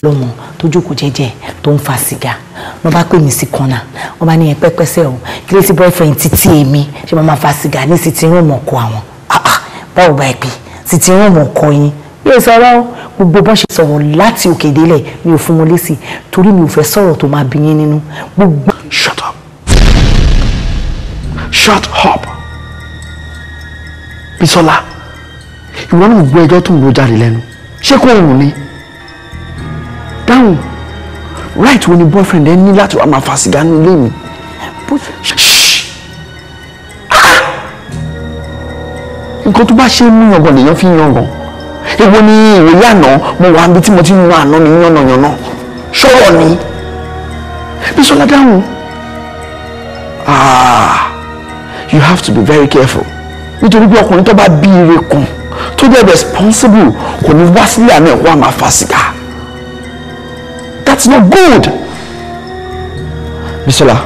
lọ́mọ tó jókòó jẹ́jẹ́ tó ń fa sìgá wọ́n bá pè mí sí kọ́nà wọ́n bá ní ẹ pẹ́pẹ́sẹ́ o kí ló ti boyfriend títí èmi ṣe máa fa sìgá ní sitting room ọkọ àwọn báwo bá ẹ pè sitting room ọkọ yín yóò sọ̀rọ̀ gbogbo bọ́n ṣe sọ̀rọ̀ láti òkè délẹ̀ mi ò fún wọn lésì torí mi ò fẹ́ sọ̀rọ̀ tó máa bí yín nínú gbogbo. Shut up. Shut up. Bisola, ìwọ náà gbọ́ ẹjọ́ tó ń ro jáde lẹ́nu ṣé kò rùn ni dáhùn right wo ni boyfriend ẹ ní láti wá máa fa sìgá ní ilé mi. nǹkan tó bá ṣe mú yangàn lèèyàn fi yangàn èwo ni ìwòye àná mo wà níbi tí mo ti ń yan àná mi yànnàyànnà ṣọ́rọ̀ ni Bisola dáhùn you have to be very careful nítorí pé ọkùnrin tó bá bí ire kan tó dẹ̀ responsible kò ní wá sílé àná ẹ̀kọ́ àmà fa sìgá. That's not good. Bisola,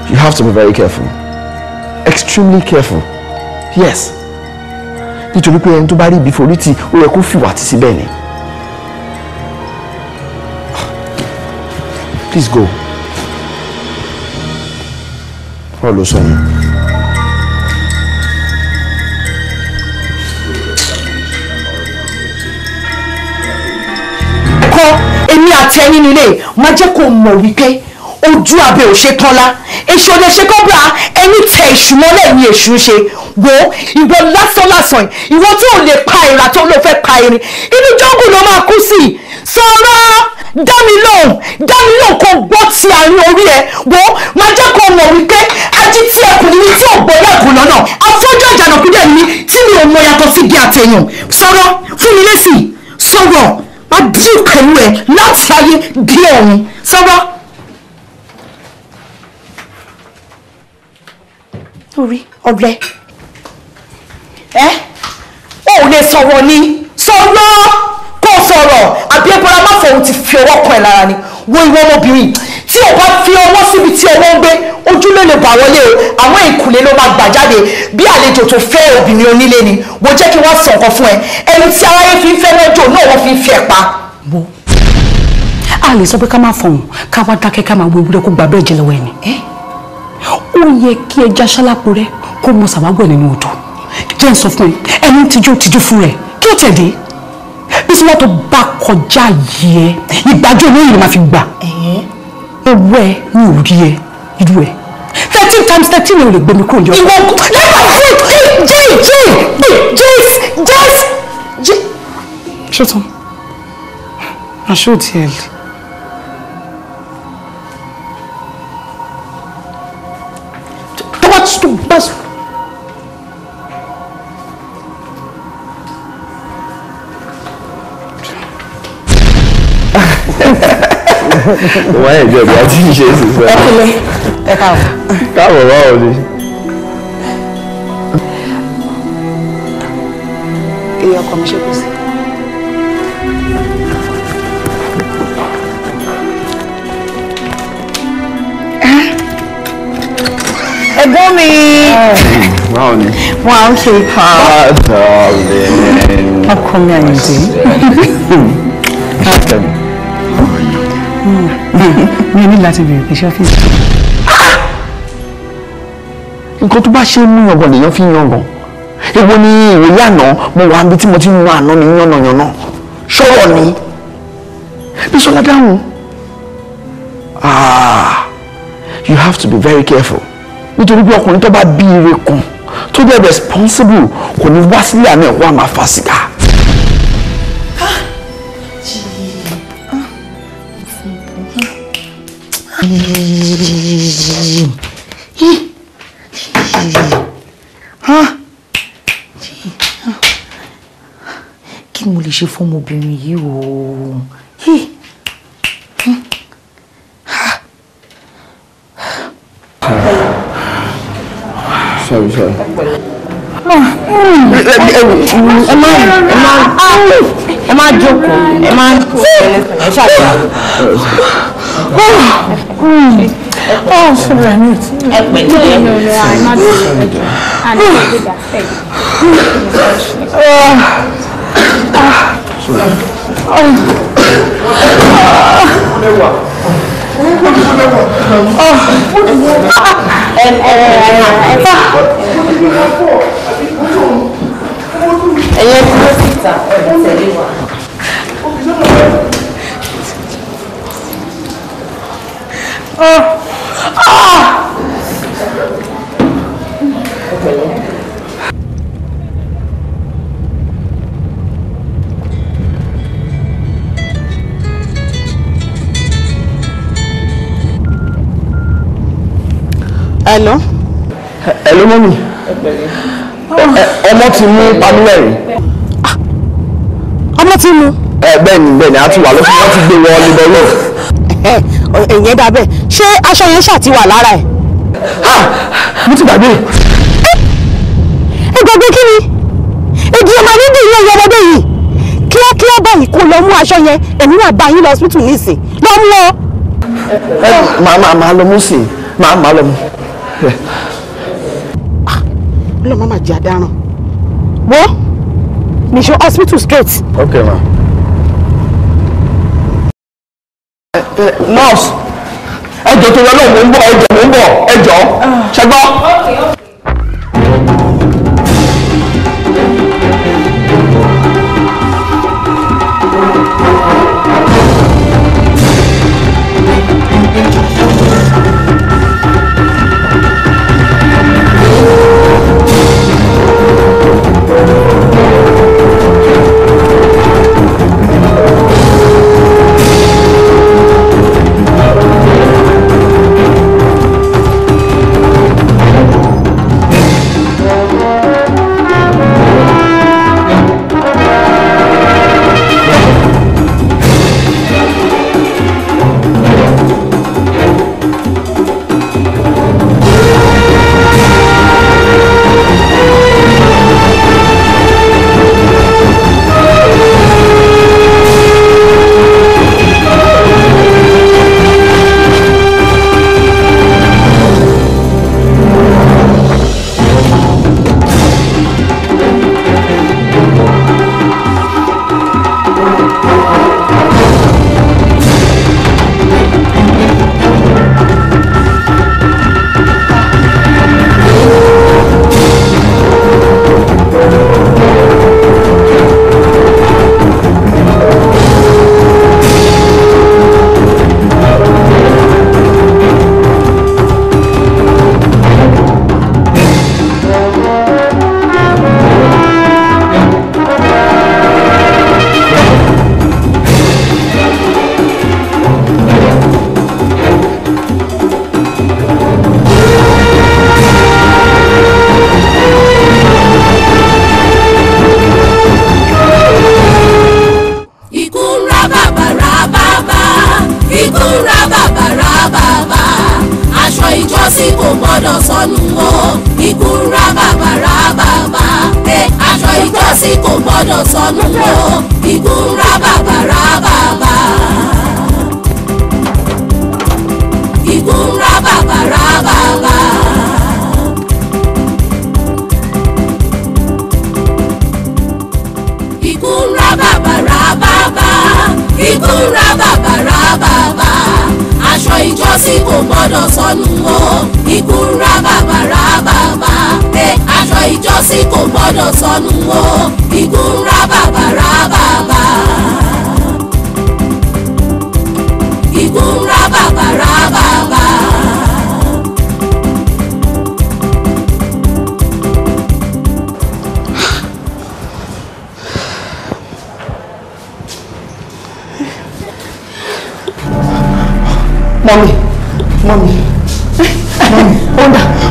you have to be very careful. Extremely careful. Yes. Nítorí pé ẹni tó bá rí ibi forítì ó yẹ kó fìwà tì síbẹ̀ ni. Please go. Báwo ló sọ yẹn? Èmi àti ẹni nílé máa jẹ́ kó mọ̀ wípé ojú abẹ ò ṣe tán lá èṣù ọdẹ ṣe kọ́bra ẹni tẹ èṣù mọ́lẹ̀ ní èṣù ṣe wo ìwọ lásán ìwọ tí ò lè pa ìrà tó ló fẹ́ pa irin inú jọ́ngù ló máa kú sí sọ̀rọ̀ dá mi lóhùn kó gbọ́ ti àárín orí ẹ wo máa jẹ́ kó mọ̀ wípé ají tí ẹkùn ní tí ò gbọ́ lẹ́kùn lọ́nà afọ́jú àjànàkú dẹ̀ ní tí mi ò mọ yàtọ̀ sí bí àtẹ̀yàn sọ̀rọ̀ fún mi lésì sọ̀rọ̀ máa dín pẹ̀lú ẹ láti ayé bí ọ̀run sọ̀rọ̀. orí ọ̀rẹ́ ó lè sọ̀rọ̀ ni sọ̀rọ̀ kó sọ̀rọ̀ àbí ẹgbẹ́ra má fọ̀hún ti fi ọwọ́ kan ẹ̀ lára ni wo ìwọ ọmọbìnrin tí o bá fi ọwọ́ síbi tí ọwọ́ ń gbé ojú ló lè bà wọlé o àwọn ìkùlé ló máa gbà jáde bí àlejò tó fẹ́ obìnrin onílé ni wo jẹ́ kí wọ́n sọ nǹkan fún ẹ ẹni tí aráyé fi ń fẹ́ lọ́jọ́ náà wọ́n fi ń fẹ́ pa. wo a lè sọ pé ká má fọhùn ká wá dákẹ́ ká máa wo ewúrẹ́ kó gba bẹ́ẹ̀ jẹ lọ́wọ́ ẹni ó yẹ kí ẹja ṣálápò rẹ kó mọ sàwágbọ̀ nínú odò jẹ́ ń sọ fún ẹ ẹni tìjú fún rẹ kí ó tẹ̀dé bí sọ́wọ́ tó bá kọjá yìí ẹ ìgbàjọ́ olóyìn ló máa fi gbà owó ẹ ní orí ẹ irú ẹ 13 times 13 ni o lè gbé mi kúrò ní ọkọ. ìwọ jẹ́ ṣọ́tàn aṣọ tiẹ̀ lè. tó bá sọ. wọ́n yẹ jẹ́ bí a ti ń ṣe é sísẹ́. ẹ kílẹ̀ ẹ káàbọ̀. káàbọ̀ báwo ni. iye ọkọ mi ṣe kù sí. ẹ̀gbọ́n mi. báwo ni. wọn à ń ṣe. ọkọ mi àyìndé. mi ò ní láti bèrè pé ṣé ọ́fíìsì. nǹkan tó bá ṣe mú yangàn lèèyàn fi yangàn èwo ni ìwòye àná mo wà níbi tí mo ti ń yan àná mi yànnàyànnà ṣọ́rọ̀ ni Bísọ́lá dáhùn you have to be very careful nítorí pé ọkùnrin tó bá bí ire kan tó dẹ̀ responsible kò ní wá sílé àná ẹ̀kọ́ àmà fa sìgá. kí ni mo lè ṣe fún ọmọbìnrin yìí o. Sorry. ẹ má jókòó ẹ má ẹ ṣàṣà. Sorry, I need to. ẹ pẹ̀lẹ́. I'm not doing it. And I did that. ẹ̀yẹ́ dúró síta ẹ̀rọ tẹ̀lé wa. Hello. Hello, mommy. Ọmọ ti mú Pamílẹ́rìn. Ọmọ ti mú. Bẹ́ẹ̀ni, a ti wà lọ́sí wọ́n ti gbé wọ Libero. Ìyẹn dà bẹ́ẹ̀. Ṣé aṣọ yẹn ṣàti wà lára ẹ̀? Mo ti gbàgbé. Ẹ gbàgbé kí ni? Èdè ọmọ níbi ìyẹn ọmọdé yìí. Kíákíá báyìí kó lọ mú aṣọ yẹn, èmi náà bá yín lọ hospital nísìn. Lọ mú ọ. Màá lọ mú sí i. Màá lọ mú. Ọlọ́mọ máa jẹ́ àdáràn. Wo níṣó hospital straight. Okay, ma. Nurse, ẹjọ́ tó lọ náà mò ń bọ̀ ẹjọ́ ṣẹgbọ́.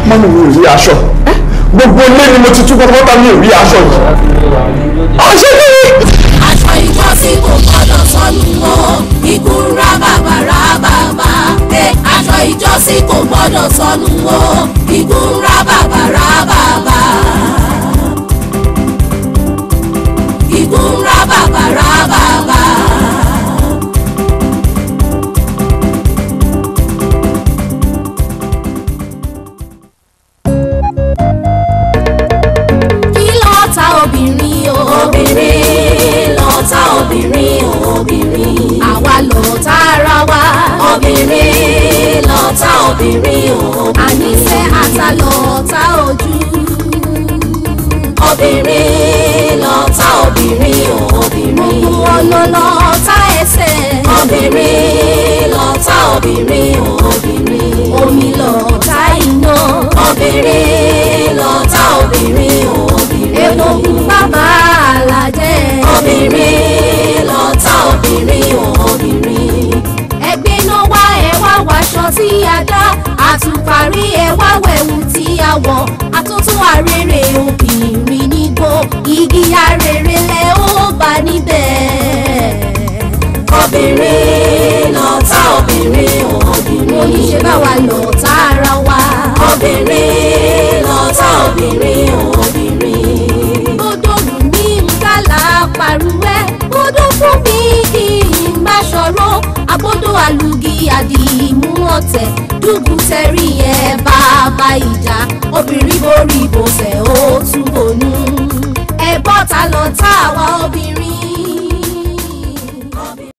Mọ́mí mi ò rí aṣọ. Gbogbo ilé ni mo ti tú pátápátá mi ò rí aṣọ yìí. Ọ̀ṣẹ́ kí ni? Aṣọ ìjọsìn kò gbọdọ̀ sọnù mọ́, ikú ń ra bàbá ra bàbá. Aṣọ ìjọsìn kò gbọdọ̀ sọnù mọ́, ikú ń ra bàbá ra bàbá. Ikú ń ra bàbá ra bàbá. Obìnrin lọ́ta obìnrin obìnrin àwa lọ́ta ara wa. Obìnrin lọ́ta obìnrin obìnrin àníṣe àtàlọ́ta obìnrin lọ́tà obìnrin obìnrin. ọ̀nà lọ́tà ẹsẹ̀. obìnrin lọ́tà obìnrin obìnrin. omi lọ́tà iná. obìnrin lọ́tà obìnrin obìnrin. epo bàbá alájẹ. obìnrin lọ́tà obìnrin obìnrin. ẹgbẹ́ náà wá ẹ wá wàṣọ tí a dá àtùparí ẹ wá wẹ̀wù tí a wọ̀ àtúntún arére obìnrin nígbó igi arére lẹ ó bá níbẹ̀. obìnrin lọ́tà obìnrin obìnrin. oníṣẹ́ bá wa lọ́tà ara wa. obìnrin lọ́tà obìnrin obìnrin. gbódò lù mí ń kálá parúwẹ́ gbódò fún mi kí n má ṣọ̀rọ̀ agbódò àlùgí àdìmú ọ̀tẹ̀ dùgbù tẹ̀rí ẹ̀ bàbá ìjà obìnrin borí ìbòsẹ̀ ó tún bònú. ẹ bọ́ta lọ tá àwa